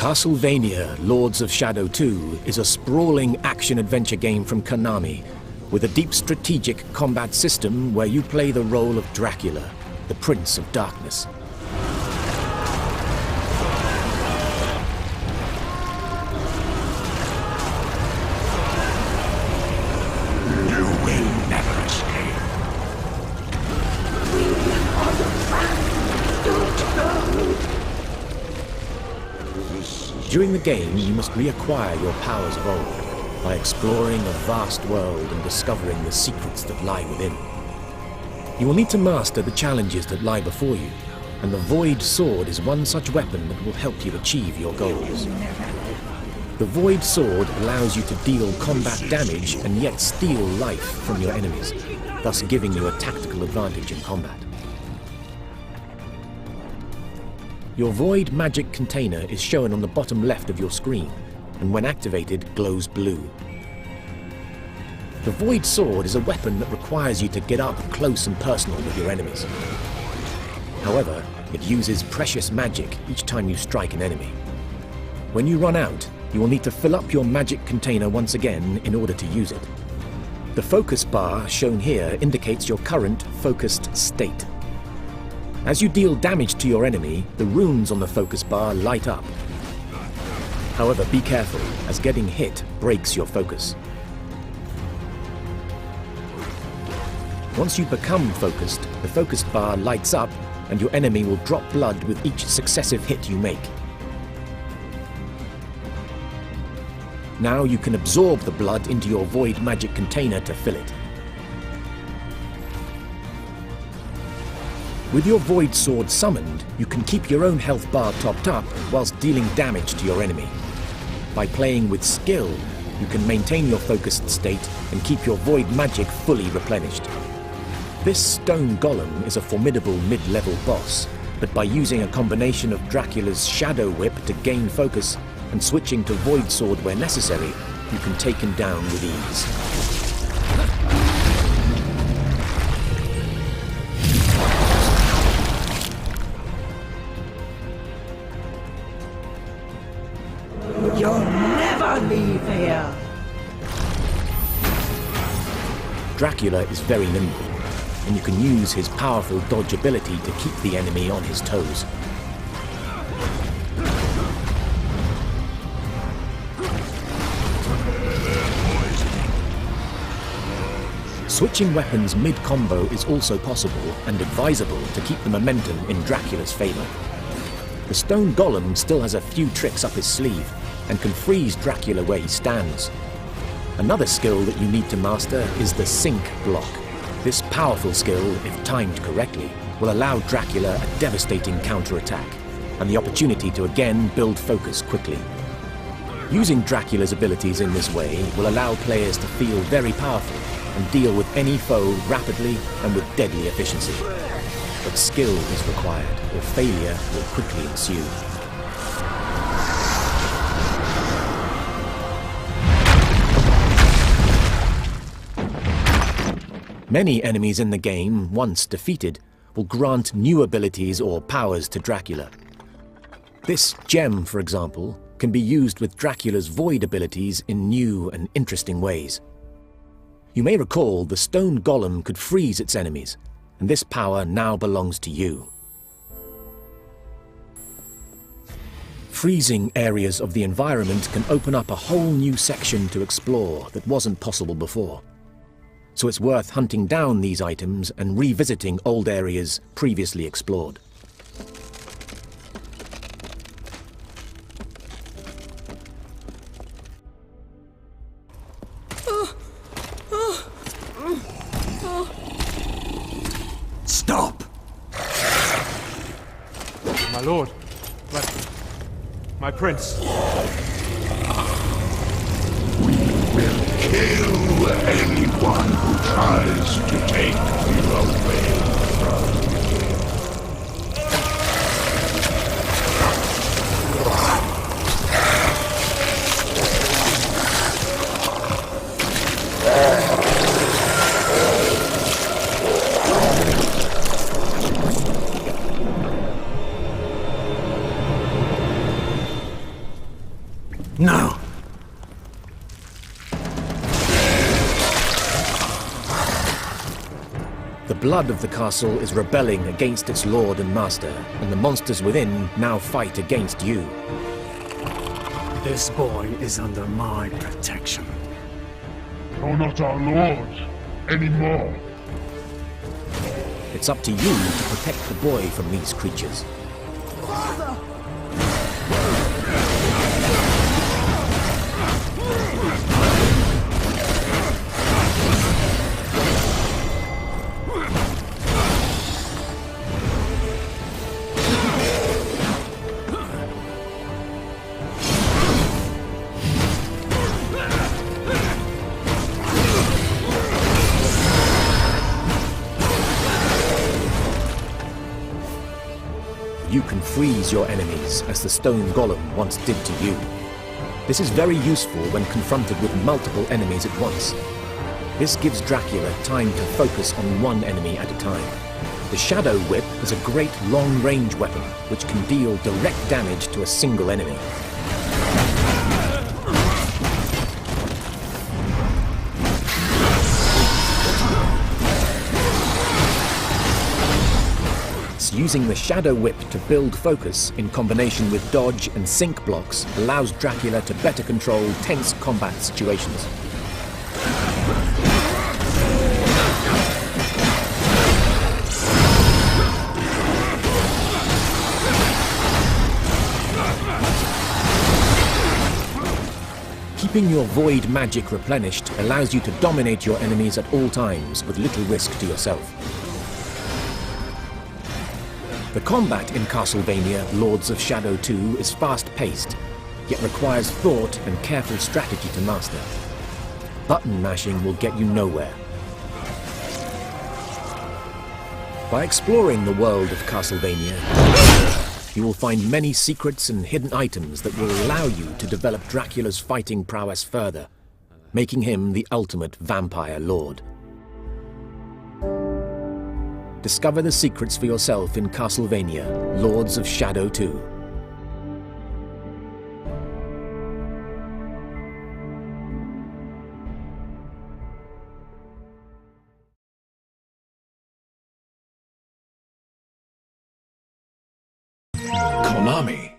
Castlevania Lords of Shadow 2 is a sprawling action-adventure game from Konami, with a deep strategic combat system where you play the role of Dracula, the Prince of Darkness. You will never escape. We are the path. Don't go. During the game, you must reacquire your powers of old by exploring a vast world and discovering the secrets that lie within. You will need to master the challenges that lie before you, and the Void Sword is one such weapon that will help you achieve your goals. The Void Sword allows you to deal combat damage and yet steal life from your enemies, thus giving you a tactical advantage in combat. Your Void magic container is shown on the bottom left of your screen, and when activated, glows blue. The Void Sword is a weapon that requires you to get up close and personal with your enemies. However, it uses precious magic each time you strike an enemy. When you run out, you will need to fill up your magic container once again in order to use it. The focus bar shown here indicates your current focused state. As you deal damage to your enemy, the runes on the focus bar light up. However, be careful, as getting hit breaks your focus. Once you become focused, the focus bar lights up and your enemy will drop blood with each successive hit you make. Now you can absorb the blood into your Void magic container to fill it. With your Void Sword summoned, you can keep your own health bar topped up whilst dealing damage to your enemy. By playing with skill, you can maintain your focused state and keep your Void magic fully replenished. This stone golem is a formidable mid-level boss, but by using a combination of Dracula's Shadow Whip to gain focus and switching to Void Sword where necessary, you can take him down with ease. You'll never leave here! Dracula is very nimble, and you can use his powerful dodge ability to keep the enemy on his toes. Switching weapons mid-combo is also possible and advisable to keep the momentum in Dracula's favor. The stone golem still has a few tricks up his sleeve, and can freeze Dracula where he stands. Another skill that you need to master is the Sync block. This powerful skill, if timed correctly, will allow Dracula a devastating counterattack, and the opportunity to again build focus quickly. Using Dracula's abilities in this way will allow players to feel very powerful and deal with any foe rapidly and with deadly efficiency. But skill is required, or failure will quickly ensue. Many enemies in the game, once defeated, will grant new abilities or powers to Dracula. This gem, for example, can be used with Dracula's Void abilities in new and interesting ways. You may recall the stone golem could freeze its enemies, and this power now belongs to you. Freezing areas of the environment can open up a whole new section to explore that wasn't possible before. So it's worth hunting down these items and revisiting old areas previously explored. Stop! My lord, my prince. Kill anyone who tries to take you away from me. No! The blood of the castle is rebelling against its lord and master, and the monsters within now fight against you. This boy is under my protection. You're not our lord anymore. It's up to you to protect the boy from these creatures. You can freeze your enemies, as the stone golem once did to you. This is very useful when confronted with multiple enemies at once. This gives Dracula time to focus on one enemy at a time. The Shadow Whip is a great long-range weapon, which can deal direct damage to a single enemy. Using the Shadow Whip to build focus in combination with dodge and sync blocks allows Dracula to better control tense combat situations. Keeping your void magic replenished allows you to dominate your enemies at all times with little risk to yourself. The combat in Castlevania Lords of Shadow 2 is fast-paced, yet requires thought and careful strategy to master. Button mashing will get you nowhere. By exploring the world of Castlevania, you will find many secrets and hidden items that will allow you to develop Dracula's fighting prowess further, making him the ultimate vampire lord. Discover the secrets for yourself in Castlevania, Lords of Shadow 2. Konami.